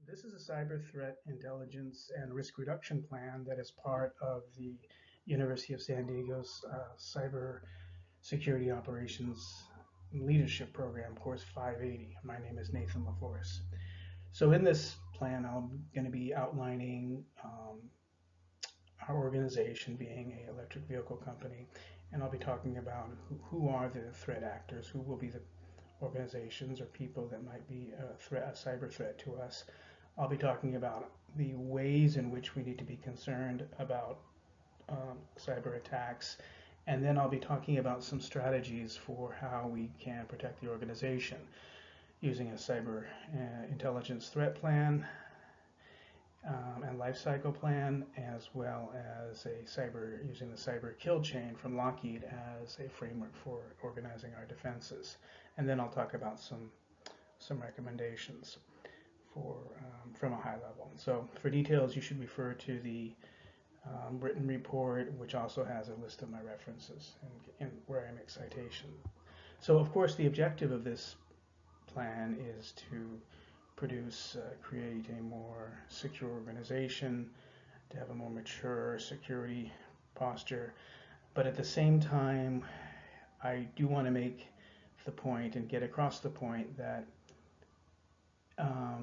This is a cyber threat intelligence and risk reduction plan that is part of the University of San Diego's Cyber Security Operations Leadership Program, course 580. My name is NLaForce. So in this plan, I'm going to be outlining our organization being an electric vehicle company, and I'll be talking about who are the threat actors, who will be the organizations or people that might be a cyber threat to us. I'll be talking about the ways in which we need to be concerned about cyber attacks, and then I'll be talking about some strategies for how we can protect the organization using a cyber intelligence threat plan and life cycle plan, as well as using the cyber kill chain from Lockheed as a framework for organizing our defenses. And then I'll talk about some recommendations from a high level. So for details, you should refer to the written report, which also has a list of my references and where I make citation. So of course, the objective of this plan is to create a more secure organization, to have a more mature security posture. But at the same time, I do want to make the point and get across the point that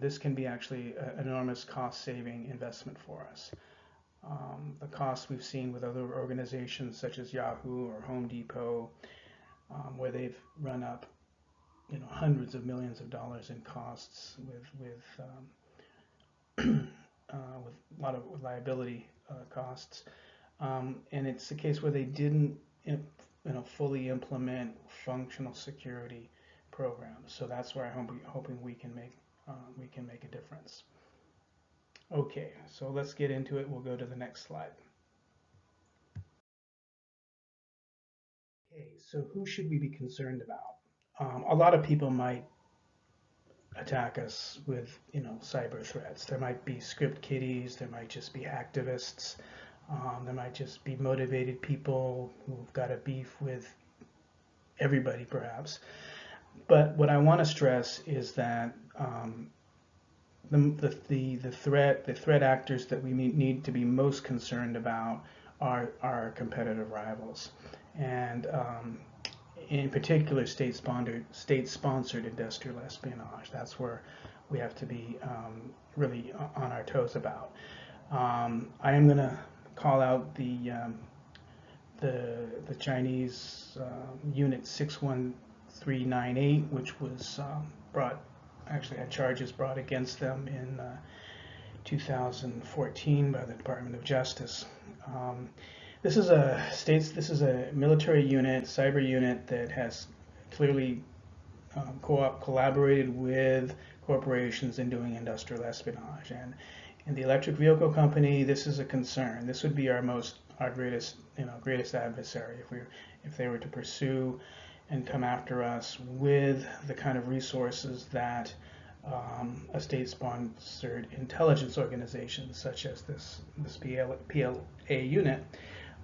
this can be actually an enormous cost-saving investment for us. The costs we've seen with other organizations such as Yahoo or Home Depot, where they've run up hundreds of millions of dollars in costs with a lot of liability costs, and it's a case where they didn't fully implement functional security programs. So that's where I'm hoping we can make a difference. Okay, so let's get into it. We'll go to the next slide. Okay, so who should we be concerned about? A lot of people might attack us with, cyber threats. There might be script kiddies, there might just be activists, there might just be motivated people who've got a beef with everybody, perhaps. But what I want to stress is that the threat actors that we need to be most concerned about are our competitive rivals, and in particular state-sponsored industrial espionage. That's where we have to be really on our toes about. I am going to call out the Chinese Unit 61398, which was actually had charges brought against them in 2014 by the Department of Justice. This is a military unit, cyber unit that has clearly collaborated with corporations in doing industrial espionage. And in the electric vehicle company, this is a concern. This would be our greatest adversary if they were to pursue and come after us with the kind of resources that a state-sponsored intelligence organization such as this PLA unit,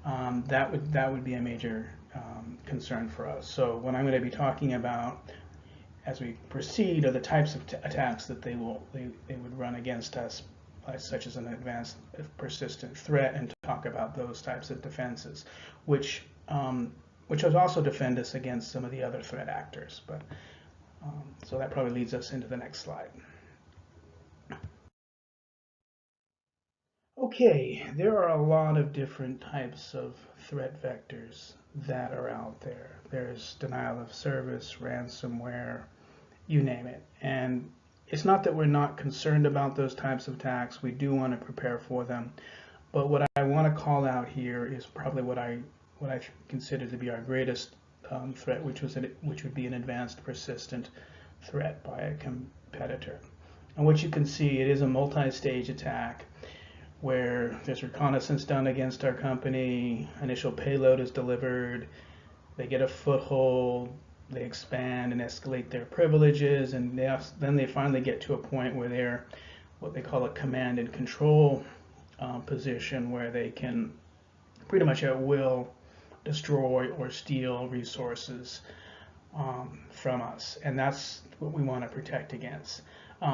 that would be a major concern for us. So what I'm going to be talking about as we proceed are the types of attacks that they would run against us, such as an advanced persistent threat, and talk about those types of defenses, which would also defend us against some of the other threat actors. But so that probably leads us into the next slide. Okay, there are a lot of different types of threat vectors that are out there. There's denial of service, ransomware, you name it. And it's not that we're not concerned about those types of attacks. We do want to prepare for them. But what I want to call out here is probably what I consider to be our greatest threat, which would be an advanced persistent threat by a competitor. And what you can see, it is a multi-stage attack where there's reconnaissance done against our company, initial payload is delivered, they get a foothold, they expand and escalate their privileges, and then they finally get to a point where they're what they call a command and control position, where they can pretty much at will destroy or steal resources from us, and that's what we want to protect against.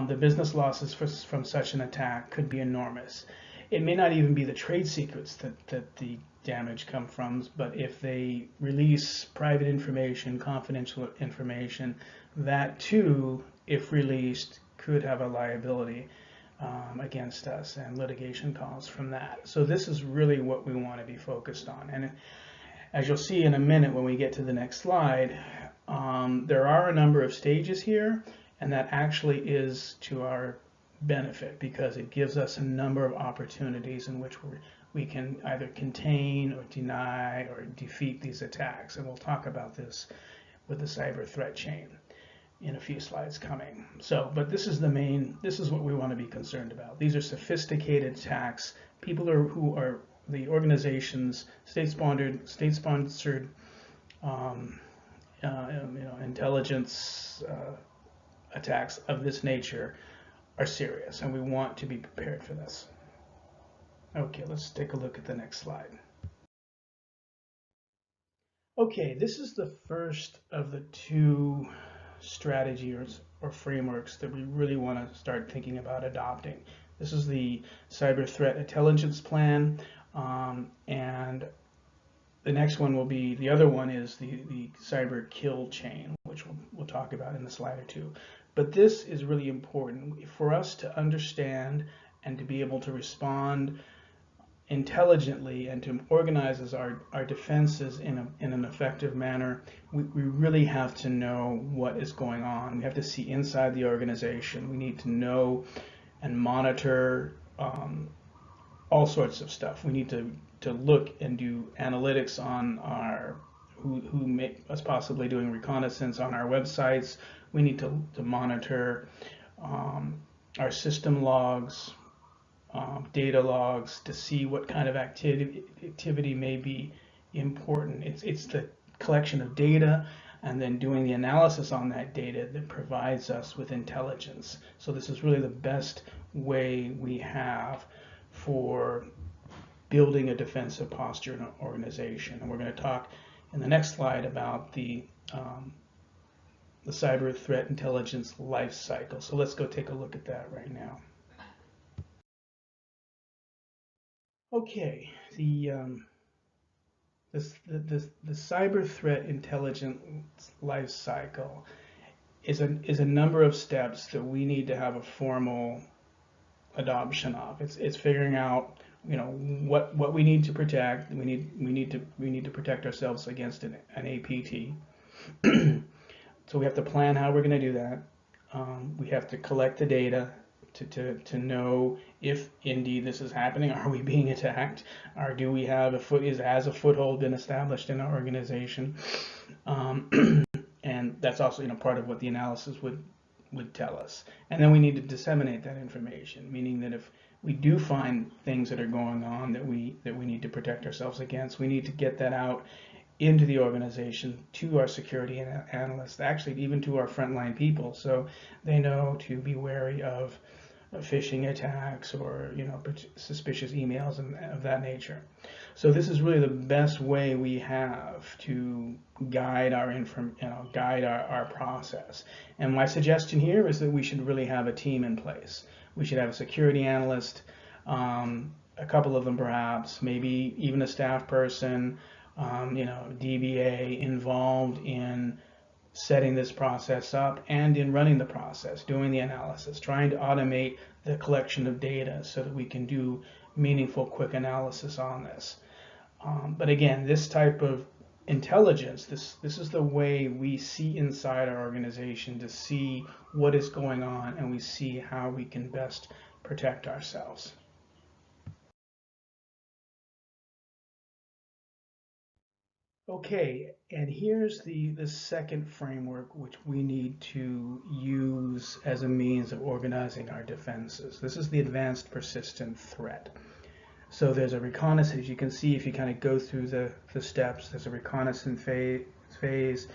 The business losses from such an attack could be enormous. It may not even be the trade secrets that the damage come from, but if they release private information, confidential information, that too, if released, could have a liability against us and litigation costs from that. So this is really what we want to be focused on. And as you'll see in a minute when we get to the next slide, there are a number of stages here, and that actually is to our benefit because it gives us a number of opportunities in which we can either contain or deny or defeat these attacks. And we'll talk about this with the cyber threat chain in a few slides coming. So, but this is what we want to be concerned about. These are sophisticated attacks. People who are the organizations, state-sponsored, intelligence attacks of this nature are serious, and we want to be prepared for this. Okay, let's take a look at the next slide. Okay, this is the first of the two strategies or frameworks that we really want to start thinking about adopting. This is the Cyber Threat Intelligence Plan, and the next one will be, the other one is the Cyber Kill Chain, which we'll talk about in a slide or two. But this is really important for us to understand and to be able to respond intelligently and to organize our defenses in an effective manner. We really have to know what is going on. We have to see inside the organization. We need to know and monitor all sorts of stuff. We need to look and do analytics on who may us possibly doing reconnaissance on our websites. We need to monitor our system logs, data logs, to see what kind of activity may be important. It's the collection of data and then doing the analysis on that data that provides us with intelligence. So this is really the best way we have for building a defensive posture in an organization. And we're going to talk in the next slide about the cyber threat intelligence life cycle. So let's go take a look at that right now. Okay, the cyber threat intelligence life cycle is a number of steps that we need to have a formal adoption of. It's figuring out, what we need to protect. We need to protect ourselves against an APT. So we have to plan how we're going to do that. We have to collect the data to know if indeed this is happening. Are we being attacked? Or do we have has a foothold been established in our organization? And that's also part of what the analysis would tell us. And then we need to disseminate that information, meaning that if we do find things that are going on that we need to protect ourselves against, we need to get that out into the organization to our security analysts, actually even to our frontline people, so they know to be wary of phishing attacks or suspicious emails and of that nature. So this is really the best way we have to guide our process. And my suggestion here is that we should really have a team in place. We should have a security analyst, a couple of them perhaps, maybe even a staff person, DBA involved in setting this process up and in running the process, doing the analysis, trying to automate the collection of data so that we can do meaningful, quick analysis on this. But again, this type of intelligence, this is the way we see inside our organization to see what is going on, and we see how we can best protect ourselves. Okay, and here's the second framework which we need to use as a means of organizing our defenses. This is the advanced persistent threat. So there's a reconnaissance. You can see if you kind of go through the steps, there's a reconnaissance phase,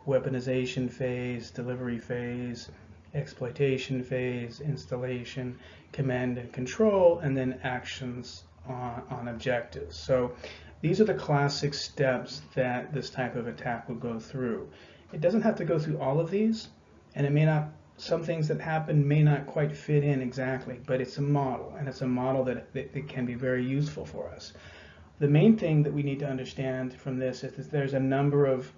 weaponization phase, delivery phase, exploitation phase, installation, command and control, and then actions on objectives. So these are the classic steps that this type of attack will go through. It doesn't have to go through all of these, and it may not, some things that happen may not quite fit in exactly, but it's a model, and it's a model that can be very useful for us. The main thing that we need to understand from this is that there's a number of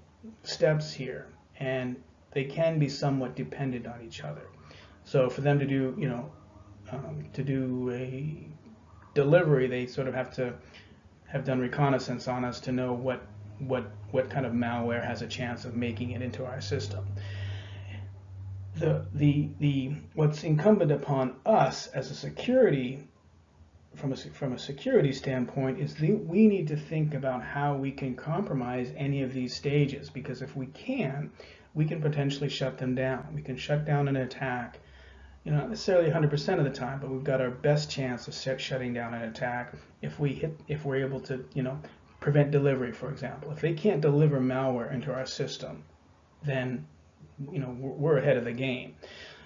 steps here, and they can be somewhat dependent on each other. So for them to do, to do a delivery, they sort of have to have done reconnaissance on us to know what kind of malware has a chance of making it into our system. What's incumbent upon us as a security, from a security standpoint, is we need to think about how we can compromise any of these stages, because if we can potentially shut them down. We can shut down an attack, not necessarily 100% of the time, but we've got our best chance of shutting down an attack if we're able to, prevent delivery, for example. If they can't deliver malware into our system, then we're ahead of the game.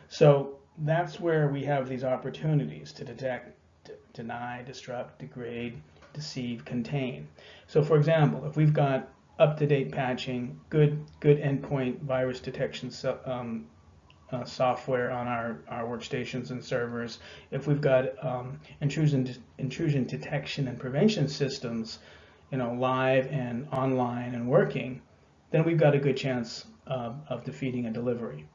So that's where we have these opportunities to detect, deny, disrupt, degrade, deceive, contain. So for example, if we've got up-to-date patching, good endpoint virus detection software on our workstations and servers, if we've got intrusion detection and prevention systems, live and online and working, then we've got a good chance of defeating a delivery.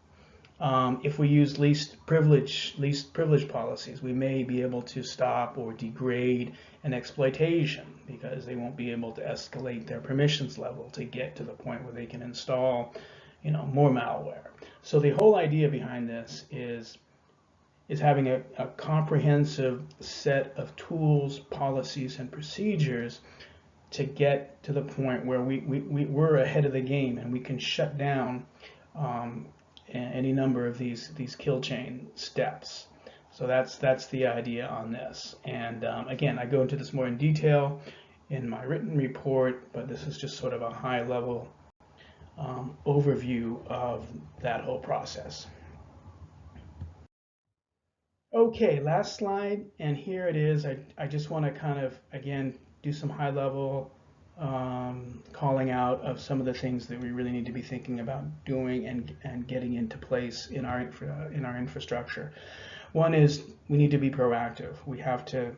If we use least privilege policies, we may be able to stop or degrade an exploitation, because they won't be able to escalate their permissions level to get to the point where they can install, more malware. So the whole idea behind this is having a comprehensive set of tools, policies, and procedures to get to the point where we're ahead of the game and we can shut down any number of these kill chain steps. So that's the idea on this. And again, I go into this more in detail in my written report, but this is just sort of a high level overview of that whole process. Okay, last slide, and here it is. I just want to kind of, again, do some high level calling out of some of the things that we really need to be thinking about doing and getting into place in our infrastructure. One is we need to be proactive. We have to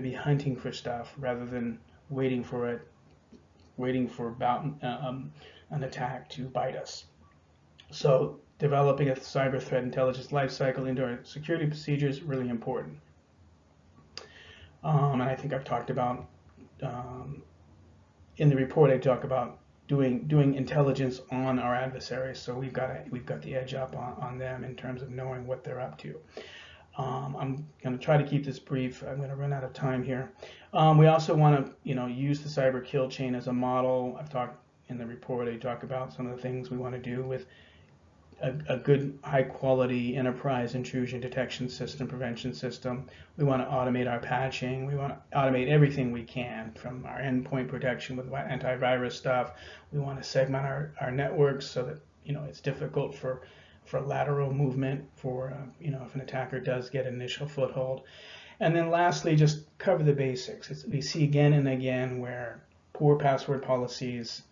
be hunting for stuff rather than waiting for an attack to bite us. So developing a cyber threat intelligence lifecycle into our security procedures is really important. And I think I've talked about in the report, I talk about doing intelligence on our adversaries, so we've got the edge up on them in terms of knowing what they're up to. I'm going to try to keep this brief. I'm going to run out of time here. We also want to use the cyber kill chain as a model. I've talked in the report. I talk about some of the things we want to do with a good high quality enterprise intrusion detection system, prevention system. We want to automate our patching. We want to automate everything we can, from our endpoint protection with antivirus stuff. We want to segment our networks so that it's difficult for lateral movement for if an attacker does get an initial foothold. And then lastly, just cover the basics. We see again and again where poor password policies,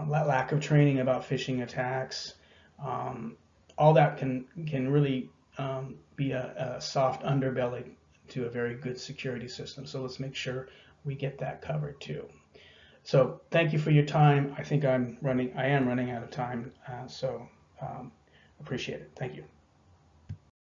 lack of training about phishing attacks, all that can really be a soft underbelly to a very good security system. So let's make sure we get that covered too. So thank you for your time. I think I am running out of time, so appreciate it. Thank you.